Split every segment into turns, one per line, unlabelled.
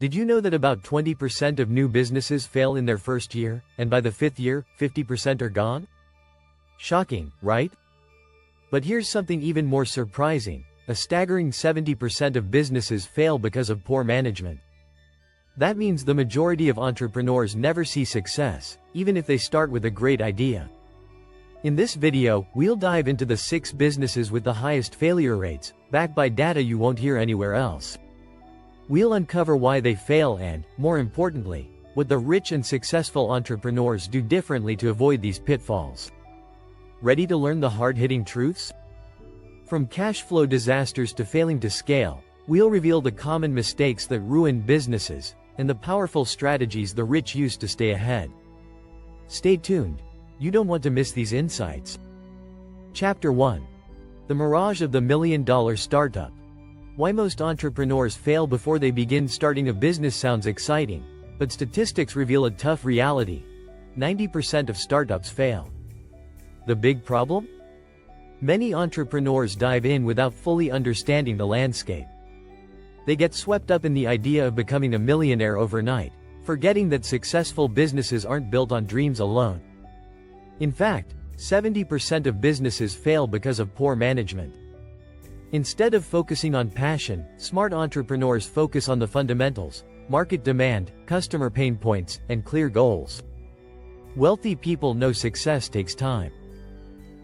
Did you know that about 20% of new businesses fail in their first year, and by the fifth year, 50% are gone? Shocking, right? But here's something even more surprising. A staggering 70% of businesses fail because of poor management. That means the majority of entrepreneurs never see success, even if they start with a great idea. In this video, we'll dive into the 6 businesses with the highest failure rates, backed by data you won't hear anywhere else. We'll uncover why they fail and, more importantly, what the rich and successful entrepreneurs do differently to avoid these pitfalls. Ready to learn the hard-hitting truths? From cash flow disasters to failing to scale, we'll reveal the common mistakes that ruin businesses, and the powerful strategies the rich use to stay ahead. Stay tuned. You don't want to miss these insights. Chapter 1. The Mirage of the Million-Dollar Startup. Why most entrepreneurs fail before they begin. Starting a business sounds exciting, but statistics reveal a tough reality. 90% of startups fail. The big problem? Many entrepreneurs dive in without fully understanding the landscape. They get swept up in the idea of becoming a millionaire overnight, forgetting that successful businesses aren't built on dreams alone. In fact, 70% of businesses fail because of poor management. Instead of focusing on passion, smart entrepreneurs focus on the fundamentals: market demand, customer pain points, and clear goals. Wealthy people know success takes time.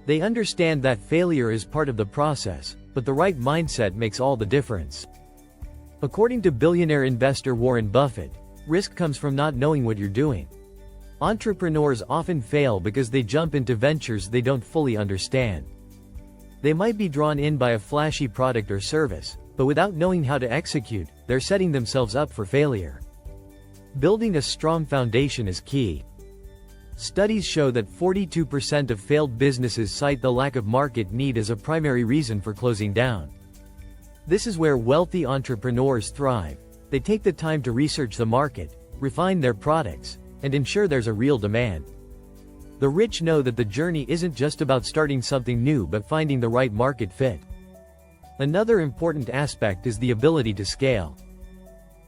They understand that failure is part of the process, but the right mindset makes all the difference. According to billionaire investor Warren Buffett, risk comes from not knowing what you're doing. Entrepreneurs often fail because they jump into ventures they don't fully understand. They might be drawn in by a flashy product or service, but without knowing how to execute, they're setting themselves up for failure. Building a strong foundation is key. Studies show that 42% of failed businesses cite the lack of market need as a primary reason for closing down. This is where wealthy entrepreneurs thrive. They take the time to research the market, refine their products, and ensure there's a real demand. The rich know that the journey isn't just about starting something new but finding the right market fit. Another important aspect is the ability to scale.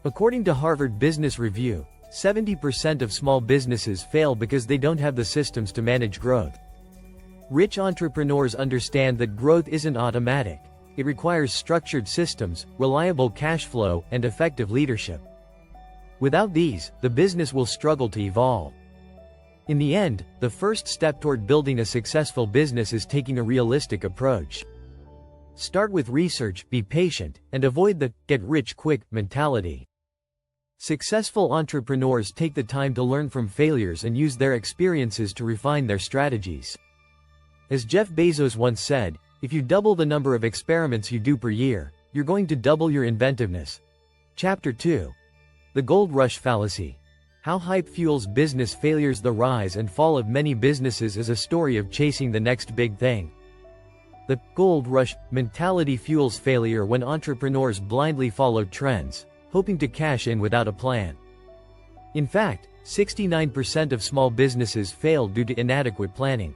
According to Harvard Business Review, 70% of small businesses fail because they don't have the systems to manage growth. Rich entrepreneurs understand that growth isn't automatic. It requires structured systems, reliable cash flow, and effective leadership. Without these, the business will struggle to evolve. In the end, the first step toward building a successful business is taking a realistic approach. Start with research, be patient, and avoid the get-rich-quick mentality. Successful entrepreneurs take the time to learn from failures and use their experiences to refine their strategies. As Jeff Bezos once said, if you double the number of experiments you do per year, you're going to double your inventiveness. Chapter 2. The Gold Rush Fallacy. How hype fuels business failures. The rise and fall of many businesses is a story of chasing the next big thing. The gold rush mentality fuels failure when entrepreneurs blindly follow trends, hoping to cash in without a plan. In fact, 69% of small businesses fail due to inadequate planning.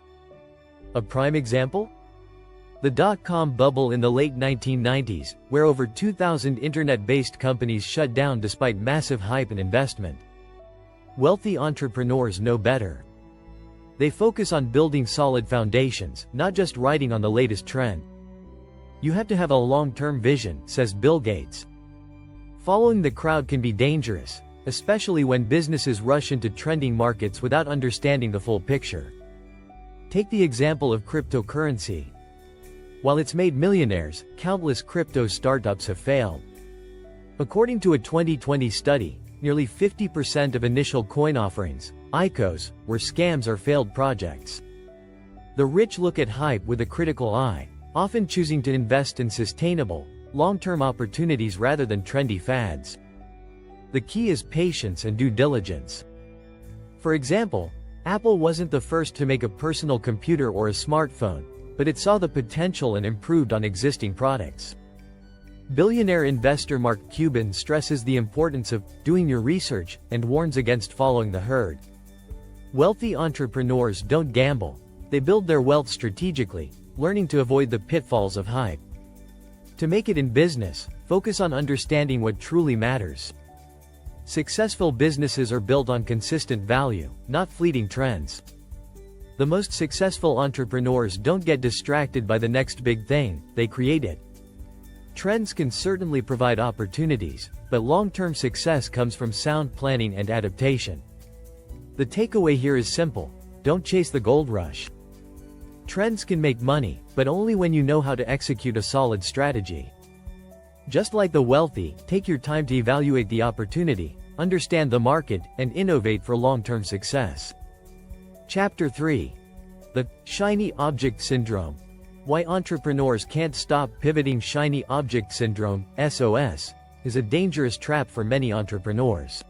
A prime example? The dot-com bubble in the late 1990s, where over 2,000 internet-based companies shut down despite massive hype and investment. Wealthy entrepreneurs know better. They focus on building solid foundations, not just riding on the latest trend. You have to have a long-term vision, says Bill Gates. Following the crowd can be dangerous, especially when businesses rush into trending markets without understanding the full picture. Take the example of cryptocurrency. While it's made millionaires, countless crypto startups have failed. According to a 2020 study, nearly 50% of initial coin offerings, ICOs, were scams or failed projects. The rich look at hype with a critical eye, often choosing to invest in sustainable, long-term opportunities rather than trendy fads. The key is patience and due diligence. For example, Apple wasn't the first to make a personal computer or a smartphone, but it saw the potential and improved on existing products. Billionaire investor Mark Cuban stresses the importance of doing your research and warns against following the herd. Wealthy entrepreneurs don't gamble. They build their wealth strategically, learning to avoid the pitfalls of hype. To make it in business, focus on understanding what truly matters. Successful businesses are built on consistent value, not fleeting trends. The most successful entrepreneurs don't get distracted by the next big thing, they create it. Trends can certainly provide opportunities, but long-term success comes from sound planning and adaptation. The takeaway here is simple: don't chase the gold rush. Trends can make money, but only when you know how to execute a solid strategy. Just like the wealthy, take your time to evaluate the opportunity, understand the market, and innovate for long-term success. Chapter 3. The Shiny Object Syndrome. Why entrepreneurs can't stop pivoting. Shiny Object Syndrome, SOS, is a dangerous trap for many entrepreneurs.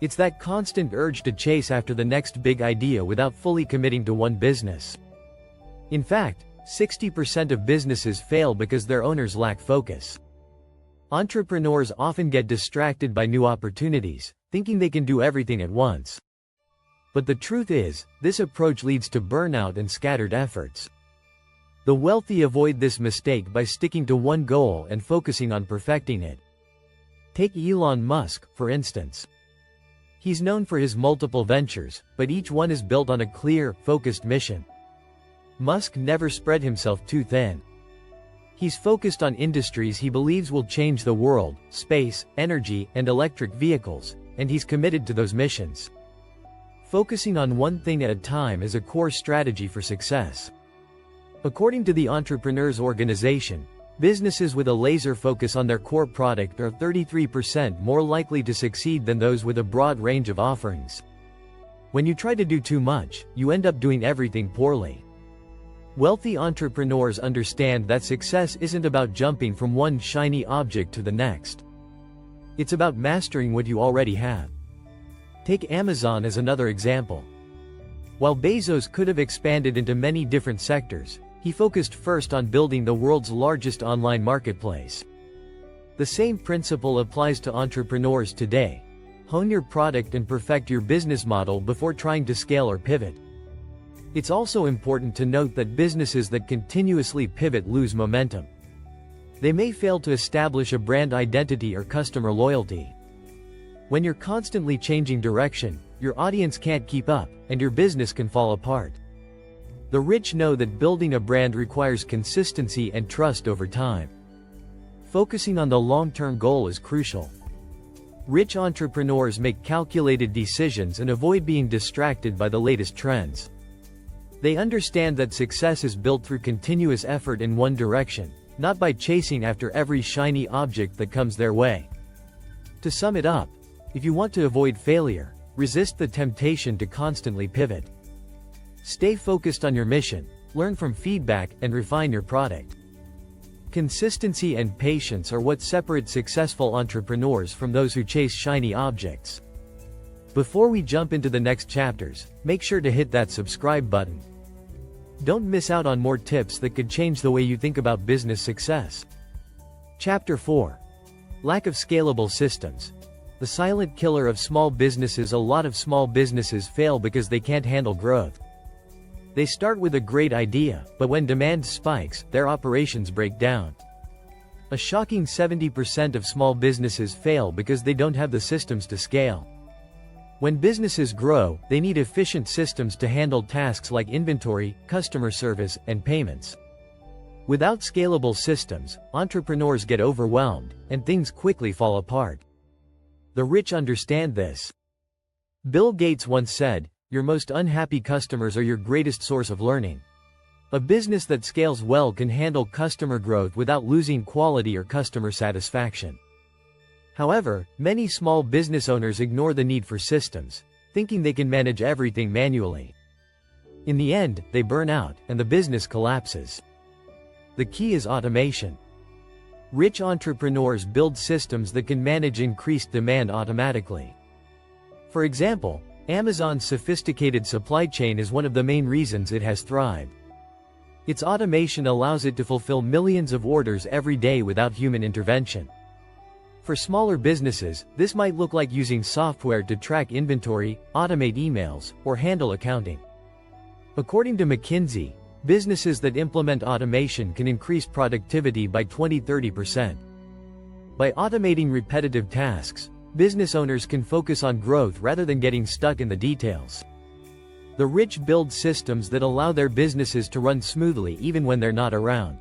It's that constant urge to chase after the next big idea without fully committing to one business. In fact, 60% of businesses fail because their owners lack focus. Entrepreneurs often get distracted by new opportunities, thinking they can do everything at once. But the truth is, this approach leads to burnout and scattered efforts. The wealthy avoid this mistake by sticking to one goal and focusing on perfecting it. Take Elon Musk, for instance. He's known for his multiple ventures, but each one is built on a clear, focused mission. Musk never spread himself too thin. He's focused on industries he believes will change the world: space, energy, and electric vehicles, and he's committed to those missions. Focusing on one thing at a time is a core strategy for success. According to the Entrepreneurs Organization, businesses with a laser focus on their core product are 33% more likely to succeed than those with a broad range of offerings. When you try to do too much, you end up doing everything poorly. Wealthy entrepreneurs understand that success isn't about jumping from one shiny object to the next. It's about mastering what you already have. Take Amazon as another example. While Bezos could have expanded into many different sectors, he focused first on building the world's largest online marketplace. The same principle applies to entrepreneurs today. Hone your product and perfect your business model before trying to scale or pivot. It's also important to note that businesses that continuously pivot lose momentum. They may fail to establish a brand identity or customer loyalty. When you're constantly changing direction, your audience can't keep up, and your business can fall apart. The rich know that building a brand requires consistency and trust over time. Focusing on the long-term goal is crucial. Rich entrepreneurs make calculated decisions and avoid being distracted by the latest trends. They understand that success is built through continuous effort in one direction, not by chasing after every shiny object that comes their way. To sum it up, if you want to avoid failure, resist the temptation to constantly pivot. Stay focused on your mission, learn from feedback, and refine your product. Consistency and patience are what separate successful entrepreneurs from those who chase shiny objects. Before we jump into the next chapters, make sure to hit that subscribe button. Don't miss out on more tips that could change the way you think about business success. Chapter 4. Lack of scalable systems. The silent killer of small businesses. A lot of small businesses fail because they can't handle growth. They start with a great idea, but when demand spikes, their operations break down. A shocking 70% of small businesses fail because they don't have the systems to scale. When businesses grow, they need efficient systems to handle tasks like inventory, customer service, and payments. Without scalable systems, entrepreneurs get overwhelmed, and things quickly fall apart. The rich understand this. Bill Gates once said, "Your most unhappy customers are your greatest source of learning." A business that scales well can handle customer growth without losing quality or customer satisfaction. However, many small business owners ignore the need for systems, thinking they can manage everything manually. In the end, they burn out, and the business collapses. The key is automation. Rich entrepreneurs build systems that can manage increased demand automatically. For example, Amazon's sophisticated supply chain is one of the main reasons it has thrived. Its automation allows it to fulfill millions of orders every day without human intervention. For smaller businesses, this might look like using software to track inventory, automate emails, or handle accounting. According to McKinsey, businesses that implement automation can increase productivity by 20–30%. By automating repetitive tasks, Business owners can focus on growth rather than getting stuck in the details. The rich build systems that allow their businesses to run smoothly even when they're not around.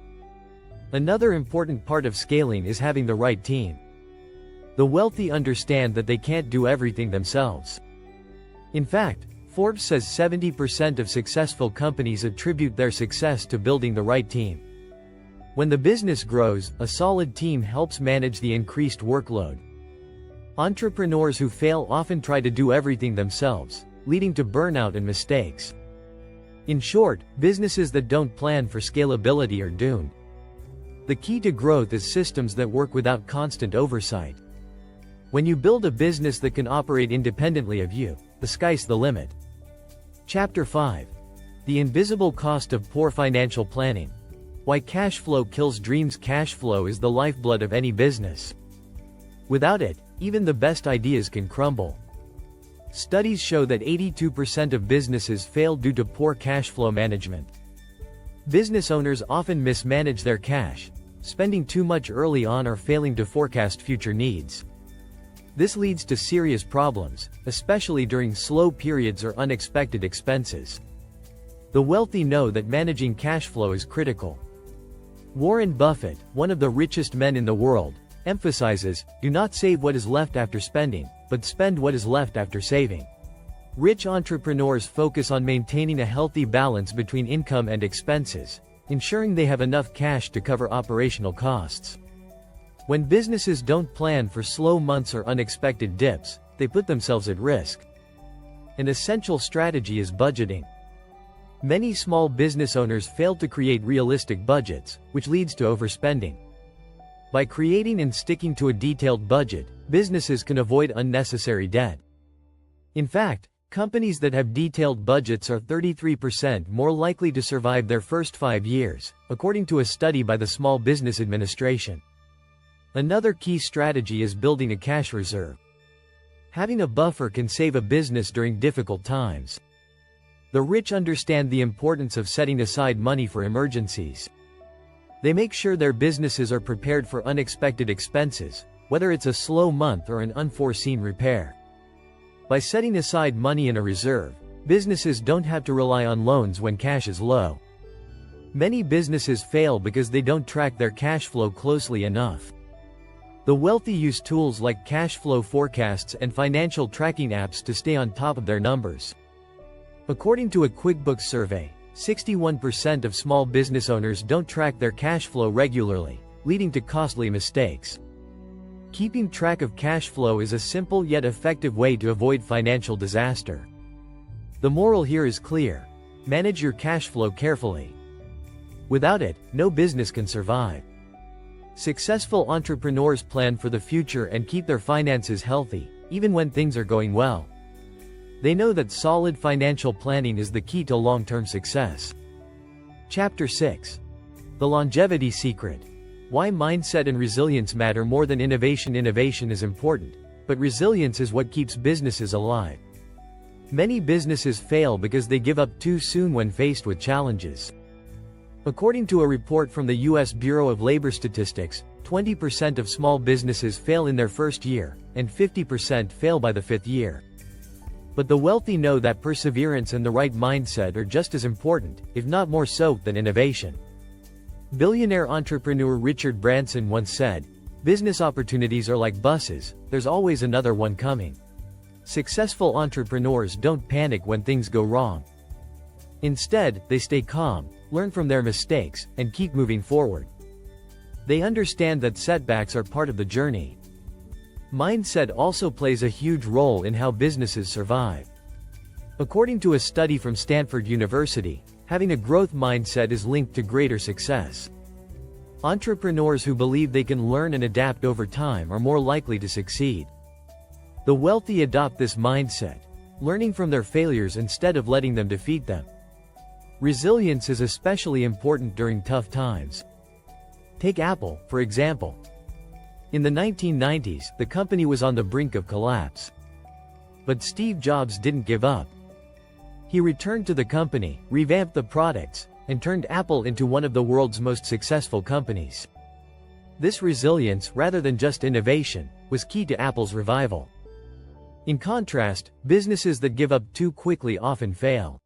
Another important part of scaling is having the right team. The wealthy understand that they can't do everything themselves. In fact, Forbes says 70% of successful companies attribute their success to building the right team. When the business grows, a solid team helps manage the increased workload. Entrepreneurs who fail often try to do everything themselves, leading to burnout and mistakes. In short, businesses that don't plan for scalability are doomed. The key to growth is systems that work without constant oversight. When you build a business that can operate independently of you, the sky's the limit. Chapter 5. The invisible cost of poor financial planning. Why cash flow kills dreams. Cash flow is the lifeblood of any business. Without it, even the best ideas can crumble. Studies show that 82% of businesses fail due to poor cash flow management. Business owners often mismanage their cash, spending too much early on or failing to forecast future needs. This leads to serious problems, especially during slow periods or unexpected expenses. The wealthy know that managing cash flow is critical. Warren Buffett, one of the richest men in the world, emphasizes, do not save what is left after spending, but spend what is left after saving. Rich entrepreneurs focus on maintaining a healthy balance between income and expenses, ensuring they have enough cash to cover operational costs. When businesses don't plan for slow months or unexpected dips, they put themselves at risk. An essential strategy is budgeting. Many small business owners fail to create realistic budgets, which leads to overspending. By creating and sticking to a detailed budget, businesses can avoid unnecessary debt. In fact, companies that have detailed budgets are 33% more likely to survive their first 5 years, according to a study by the Small Business Administration. Another key strategy is building a cash reserve. Having a buffer can save a business during difficult times. The rich understand the importance of setting aside money for emergencies. They make sure their businesses are prepared for unexpected expenses, whether it's a slow month or an unforeseen repair. By setting aside money in a reserve, businesses don't have to rely on loans when cash is low. Many businesses fail because they don't track their cash flow closely enough. The wealthy use tools like cash flow forecasts and financial tracking apps to stay on top of their numbers. According to a QuickBooks survey, 61% of small business owners don't track their cash flow regularly, leading to costly mistakes. Keeping track of cash flow is a simple yet effective way to avoid financial disaster. The moral here is clear: manage your cash flow carefully. Without it, no business can survive. Successful entrepreneurs plan for the future and keep their finances healthy, even when things are going well. They know that solid financial planning is the key to long-term success. Chapter 6. The Longevity Secret. Why mindset and resilience matter more than innovation. Innovation is important, but resilience is what keeps businesses alive. Many businesses fail because they give up too soon when faced with challenges. According to a report from the U.S. Bureau of Labor Statistics, 20% of small businesses fail in their first year, and 50% fail by the 5th year. But the wealthy know that perseverance and the right mindset are just as important, if not more so, than innovation. Billionaire entrepreneur Richard Branson once said, "Business opportunities are like buses, there's always another one coming." Successful entrepreneurs don't panic when things go wrong. Instead, they stay calm, learn from their mistakes, and keep moving forward. They understand that setbacks are part of the journey. Mindset also plays a huge role in how businesses survive. According to a study from Stanford University, having a growth mindset is linked to greater success. Entrepreneurs who believe they can learn and adapt over time are more likely to succeed. The wealthy adopt this mindset, learning from their failures instead of letting them defeat them. Resilience is especially important during tough times. Take Apple, for example. In the 1990s, the company was on the brink of collapse. But Steve Jobs didn't give up. He returned to the company, revamped the products, and turned Apple into one of the world's most successful companies. This resilience, rather than just innovation, was key to Apple's revival. In contrast, businesses that give up too quickly often fail.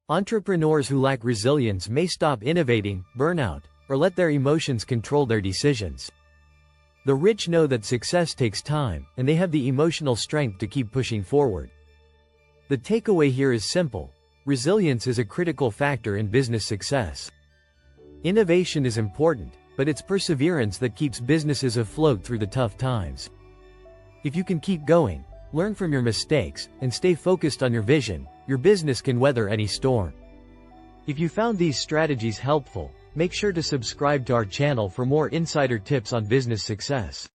Entrepreneurs who lack resilience may stop innovating, burn out, or let their emotions control their decisions. The rich know that success takes time, and they have the emotional strength to keep pushing forward. The takeaway here is simple: resilience is a critical factor in business success. Innovation is important, but it's perseverance that keeps businesses afloat through the tough times. If you can keep going, learn from your mistakes, and stay focused on your vision, your business can weather any storm. If you found these strategies helpful, make sure to subscribe to our channel for more insider tips on business success.